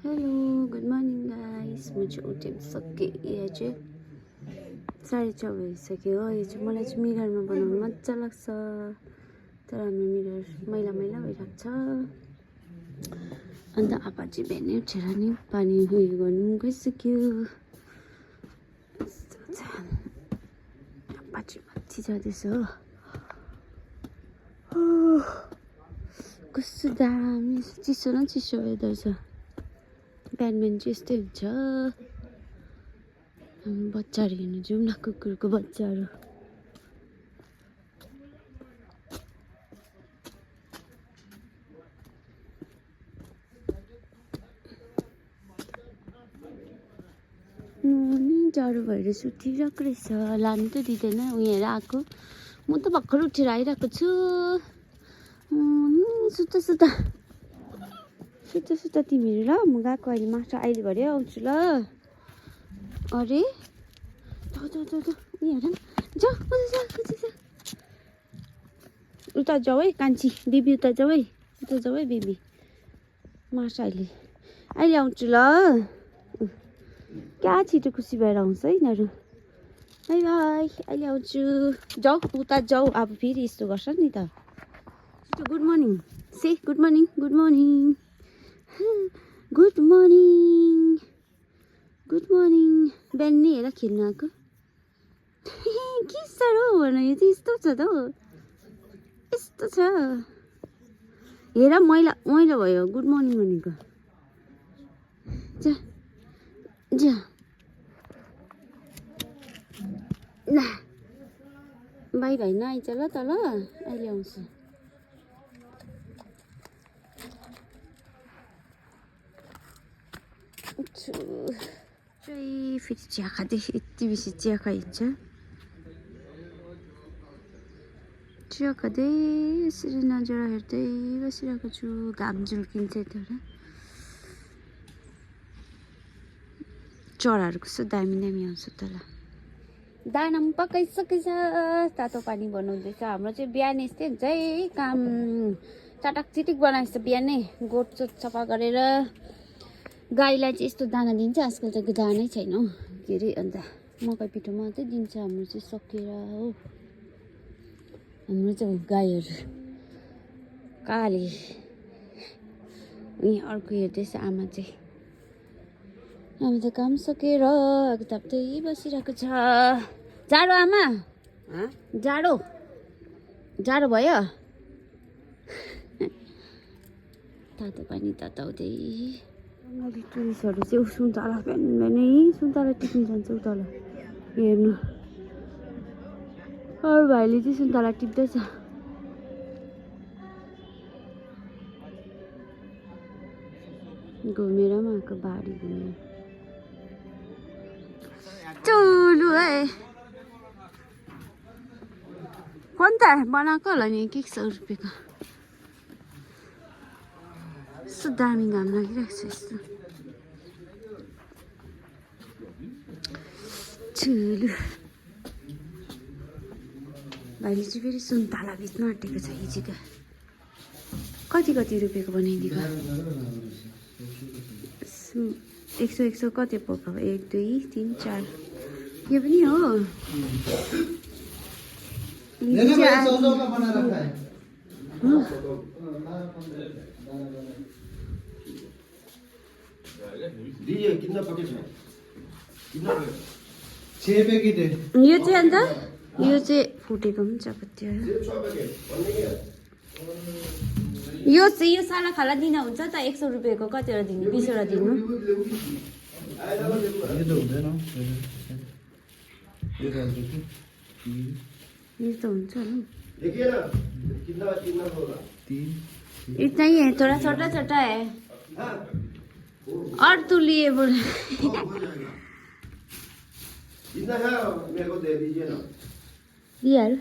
Hello good morning guys. म चाहिँ उठिसकेँ। यहाँ चाहिँ 6:30 भइसक्यो हो। यो चाहिँ मलाई चाहिँ मिररमा बनाउनु मजा लाग्छ, तर हाम्रो मिरर मैला मैला भइरहेको छ। अन्त आपा चाहिँ बिहानै उठेर नि पानी उयो गर्नु गइसक्यो। आपा चाहिँ माथि जाँदैछ हो। कस्तो दामी चिसो न चिसो वेदर छ। बिहान चाहिँ यस्तै हुन्छ। बच्चाहरू हेर्नु जाउँ न, कुकुरको बच्चाहरू। जाडो भएर सुतिरहेको रहेछ, लानु त दिँदैन। उनीहरू आएको, म त भर्खर उठेर आइरहेको छु। सुता सुता सुता सुता तिमीहरू ल। म गएको अहिले माछा अहिले भरे आउँछु ल। अरे उनीहरू उता जाऊ है कान्छी बेबी, उता जाऊ है, उता जाऊ है बेबी। माछा अहिले अहिले आउँछु ल। क्या छिटो खुसी भएर आउँछ है यिनीहरू। बाई बाई, अहिले आउँछु। जाऊ उता जाऊ। अब फेरि यस्तो गर्छ नि त। छिटो गुड मर्निङ से, good morning good morning good morning good morning. बिहान नै हेर खेल्नु आएको। के साह्रो भन, यो चाहिँ यस्तो छ त हौ, यस्तो छ। हेर मैला मैला भयो गुड मर्निङ भनेको। जा जा बाई भाइ नआइज ल त ल। अहिले आउँछु। चाहिँ फेरि चिया खाँदै, यति बेसी चिया खाइन्छ। चिया खाँदै यसरी नजरा हेर्दै बसिरहेको छु। घाम झुल्किन्छ तर चराहरू कस्तो दामी दामी आउँछ तल। दाना पनि पकाइसकेछ, तातो पानी बनाउँदैछ। हाम्रो चाहिँ बिहान यस्तै हुन्छ है, काम चटाक चिटिक बनाएछ। बिहानै गोठसोट सफा गरेर गाईलाई चाहिँ यस्तो दाना दिन्छ। आजकल त दानै छैन हौ, के अरे अन्त मकै पिठो मात्रै दिन्छ। हाम्रो चाहिँ सकेर हो। हाम्रो चाहिँ गाईहरू काले। उहीँ अर्को हेर्दैछ आमा चाहिँ। आमा त काम सकेर ताप्दै बसिरहेको छ। जाडो आमा, जाडो जाडो भयो। तातो पानी तताउँदै टुरिस्टहरू चाहिँ सुन्तला बिहान बिहानै सुन्तला टिप्नु जान्छ उताला हेर्नु। अरू भाइले चाहिँ सुन्तला टिप्दैछ। घुमेर पनि आएको, बारी घुमेर। चुलु है फोन त बनाएको होला नि 100 रुपियाँको। यस्तो दामी घाम लागिरहेको छ यस्तो। चुलु भाइले चाहिँ फेरि सुन्तला बेच्नु आँटेको छ हिजोको। कति कति रुपियाँको बनाइदिएको? 100 कति पोको? 1 2 3 4। यो पनि हो। यो चाहिँ अन्त यो चाहिँ फुटेको पनि छ कति। यो साला खाला दिन हुन्छ त 100 रुपियाँको। कतिवटा दिनु? 20वटा दिनु। ये तो हुन्छ नि। इतना ही है, थोड़ा छोटा छोटा है। और तू लिए बोल। जितना है मेरे को दे दीजिए ना। यार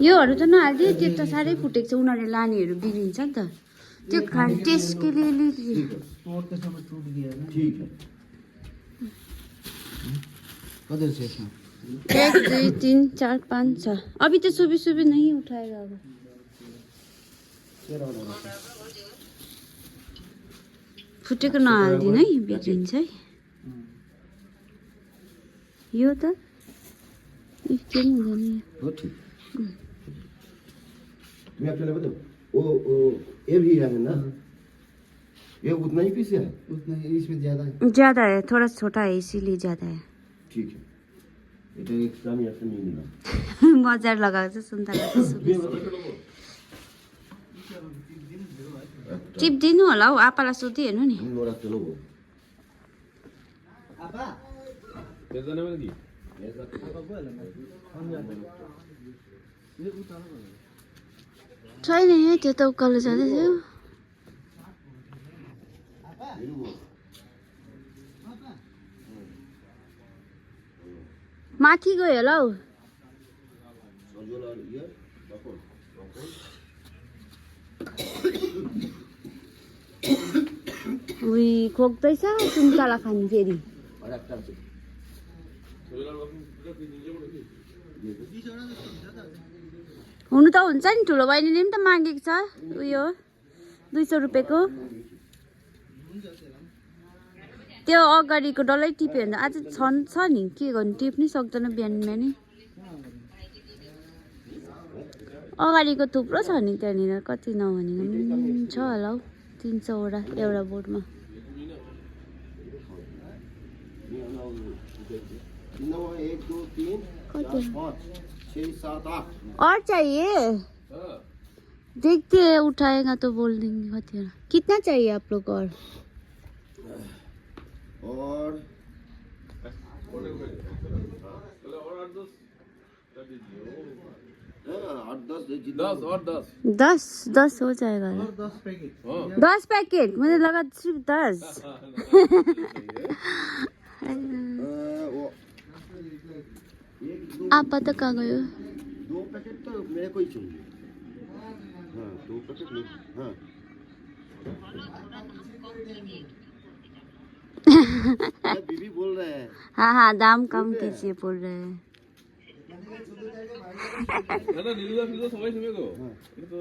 योहरू त नहालिदियो, त्यो त साह्रै फुटेको छ। उनीहरूले लानेहरू बिग्रिन्छ नि त। त्यो खाने टेस्टको लिए लीजिए। ठीक है। 1 2 3 4 5 6। अभी तो सुबह सुबह नहीं उठाएगा अब। फुटेको नहालिदिनु है, बिग्रिन्छ है। यो त के पनि हुँदैन। हो ठीक। तुम्हें एक्चुअली बताओ वो ये भी है ना, ये उतना ही पीस है, उतना ही इसमें ज्यादा है। ज्यादा है, थोड़ा छोटा है इसीलिए ज्यादा है। ठीक है, ये तो एक काम यहाँ से नहीं मिला। बजार लगाएको छ सुन्तला टिप दिनु होला हौ, आपालाई सोधि हेर्नु नि। नोरा चलो वो छैन है, त्यो त उकालो जाँदैथ्यो। माथि गयो होला हौ। उही खोक्दैछ सुन्तला खानु फेरि। हुनु त हुन्छ नि, ठुलो बहिनीले पनि त मागेको छ उयो 200 रुपियाँको। त्यो अगाडिको डल्लै टिप्यो भने आज छ नि, के गर्नु, टिप्नै सक्दैन बिहान बिहानै। अगाडिको थुप्रो छ नि त्यहाँनिर, कति नभनेको पनि छ होला हौ, 300 वटा एउटा बोर्डमा। और चाहिए? देखते हैं, उठाएगा तो बोल देंगे कति। कितना चाहिए आप लोग? और 10 हो जाएगा। 10 पैकेट मुझे लगा सिर्फ 10। आप पता कहाँ गए? 2 पैकेट तो मेरे को ही चाहिए। हाँ 2 पैकेट ले। हाँ बीबी बोल रहे हैं। हाँ हाँ, दाम कम कीजिए बोल रहे हैं।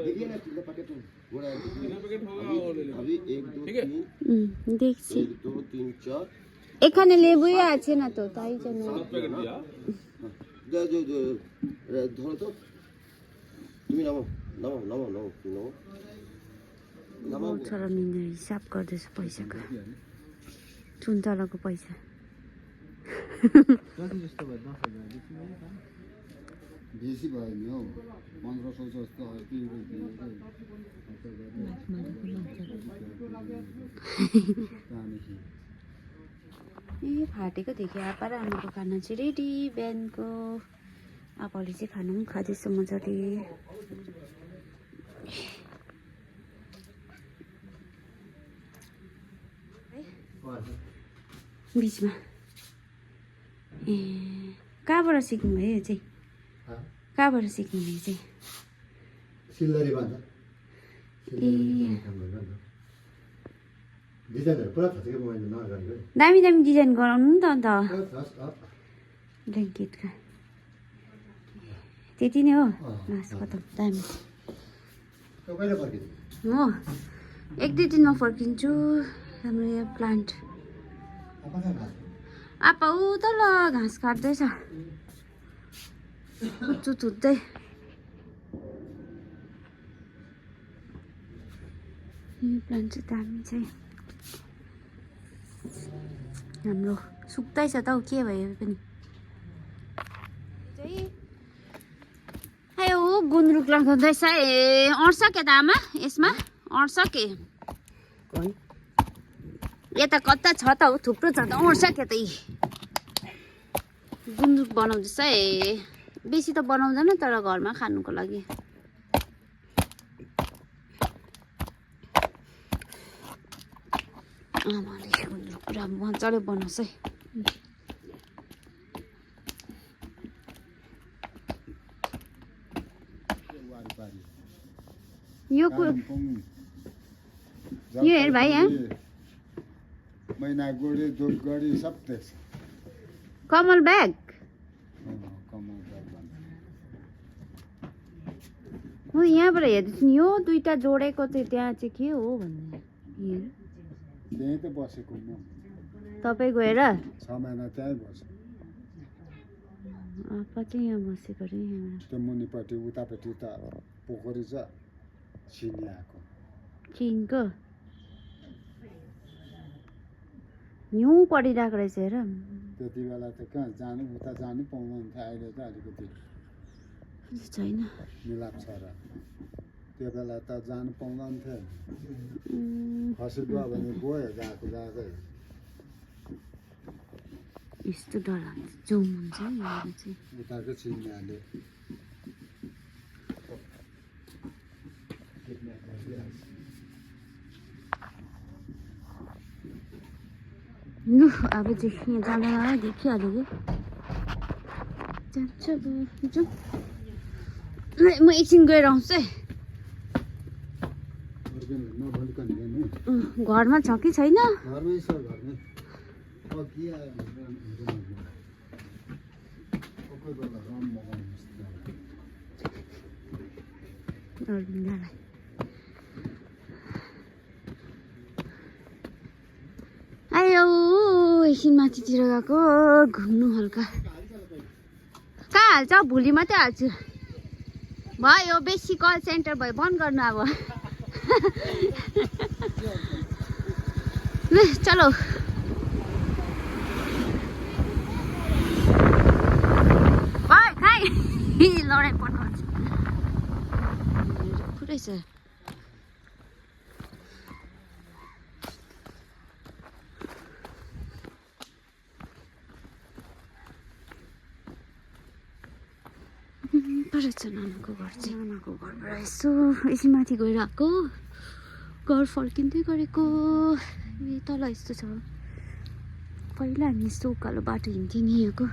देखिए ना कितना पैकेट अभी 1 2 3 देखছি 1 2 3 4 এখানে লেবুই আছে না তো, তাই জন্য। ধরো তো তুমি নামো नामो नामो नामो नामो बहुत सारा मिल्ने हिसाब गर्दैछ पैसाको, सुन्तलाको पैसा। बेसी भयो नि हौ, 1500 जस्तो ए फाटेको देखेँ। आपा र आमाको खाना चाहिँ रेडी बिहानको। आपाले चाहिँ खाना पनि खाँदैछ मजाले। बिचमा ए कहाँबाट सिक्नुभयो यो चाहिँ? कहाँबाट सिक्नुभयो चाहिँ? सिल्लरीबाट। डिजाइनहरु पुरा छ के मैले नगरेको। दामी दामी डिजाइन गराउनु नि त अन्त ब्ल्याङ्केटका। त्यति नै हो, लास्ट खतम। दामी कहिले फर्किनु? म 1-2 दिनमा फर्किन्छु। हाम्रो यो प्लान्ट आपा ऊ तल घाँस काट्दैछ, चुत्दै। यो प्लान्ट चाहिँ दामी चाहिँ हाम्रो सुक्दैछ त हौ, के भयो पनि। ए हो गुन्द्रुक लगाउँदैछ। ए अड्छ के त आमा यसमा? अड्छ के? यता कता छ त हौ, थुप्रो छ त, अड्छ के त? गुन्द्रुक बनाउँदैछ। ए बेसी त बनाउँदैन तर घरमा खानुको लागि। आमाले गुन्द्रुक पुरा मजाले बनाउँछ है। यो हेर भाइ, यहाँ मैनागुडी दुधगढी सब देश कमल ब्याग। म यहाँबाट हेर्दैछु नि, यो दुईटा जोडेको चाहिँ त्यहाँ चाहिँ के हो भन्ने। त्यहीँ त बसेको म तपाईँ गएर 6 महिना त्यहीँ बसेँ आपा चाहिँ यहाँ बसेको अरे यहाँ त्यो मुनिपट्टि उतापट्टि त पोखरी छ चिनियाको चिनको हिउँ परिरहेको रहेछ हेर त्यति बेला त कहाँ जानु उता जानु पाउँदैन थियो अहिले त अलिकति छैन मिलाप छ र त्यो बेला त जानु पाउँदैन थियो खसी गयो भने गयो गएको गएकै यस्तो डर लाग्छ जुम हुन्छ नि यहाँ चाहिँ उताको चिनियाले लु अब चाहिँ यहाँ जाँदा देखिहाल्यो कि जान्छ अब जाउँ म एकछिन गएर आउँछु है नभलिकन हेर्नु घरमा छ कि छैन घरमै छ घरमै अघि आयो कोही बेला रम मगाउनुहोस् अरविन्दालाई आयो एकछिन माथितिर गएको घुम्नु हल्का कहाँ हाल्छ भोलि मात्रै हाल्छु भयो बेसी कल सेन्टर भयो बन्द गर्नु अब ल चलो भाइ खाइ लडाइँ पर्नुहुन्छ पुरै छ रहेछ नानाको घर चाहिँ नानाको घरबाट यसो एकछिन माथि गएर आएको घर फर्किँदै गरेको ए तल यस्तो छ पहिला हामी यस्तो उकालो बाटो हिँड्थ्यौँ नि यहाँको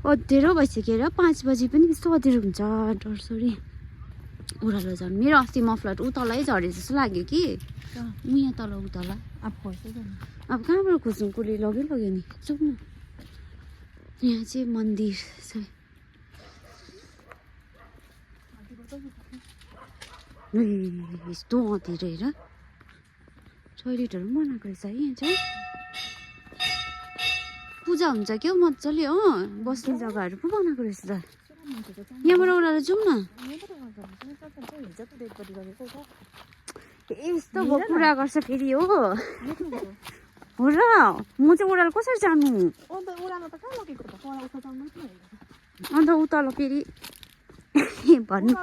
अँध्यारो भइसकेर 5 बजी पनि यस्तो अँध्यारो हुन्छ डरसरी ओह्रालो झन् मेरो अस्ति मफलर उतलै झरे जस्तो लाग्यो कि यहाँ तल उतल अब कहाँबाट खोज्नु कसले लग्यो नि जाउँ न यहाँ चाहिँ मन्दिर छ यस्तो अँध्यारो हेर टोइलेटहरू पनि बनाएको रहेछ है यहाँ चाहिँ पूजा हुन्छ क्या हौ मजाले बस्ने जग्गाहरू पो बनाएको रहेछ त यहाँबाट ओह्रालो जाउँ न यस्तो कुरा गर्छ फेरि हो हो र म चाहिँ ओह्रालो कसरी जानु अन्त उतल फेरि भन्नु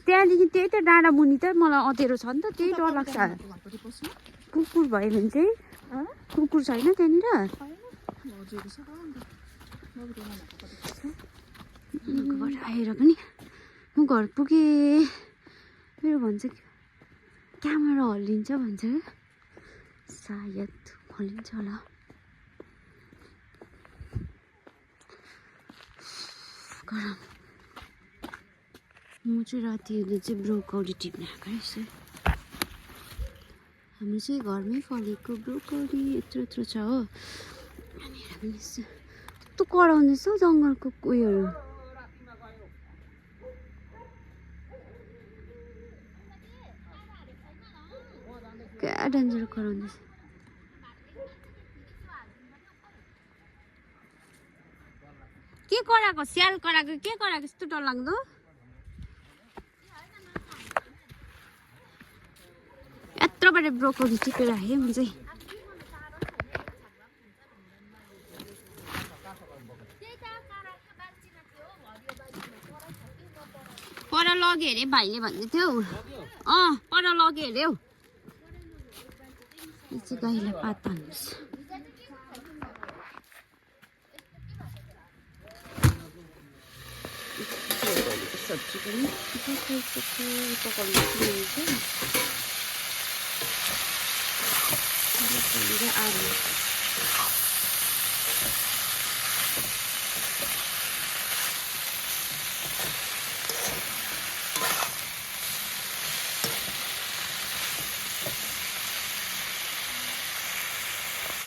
त्यहाँदेखि त्यही त डाँडा मुनि त मलाई अँध्यारो छ नि त त्यही डर लाग्छ कुकुर भयो भने चाहिँ कुकुर छैन त्यहाँनिर घर आएर पनि म घर पुगेँ मेरो भन्छ क्यामेरा हल्लिन्छ भन्छ सायद हल्लिन्छ होला गरम म चाहिँ राति हुँदा चाहिँ ब्रोकौली टिप्न आएको रहेछ हाम्रो चाहिँ घरमै फलेको ब्रोकौली यत्रो यत्रो छ हो यहाँनिर पनि कस्तो कराउँदैछ हौ जङ्गलको उयोहरू क्या डेन्जर कराउँदैछ के कराएको स्याल कराएको के कराएको यस्तो डरलाग्दो यत्रोबाट ब्रोकौली टिपेर आएँ म चाहिँ पर लग्यो अरे भाइले भन्दै थियो पर लग्यो अरे हौ यो चाहिँ गाईलाई पात तान्नुहोस् सब्जी पनि पकाउनु आलु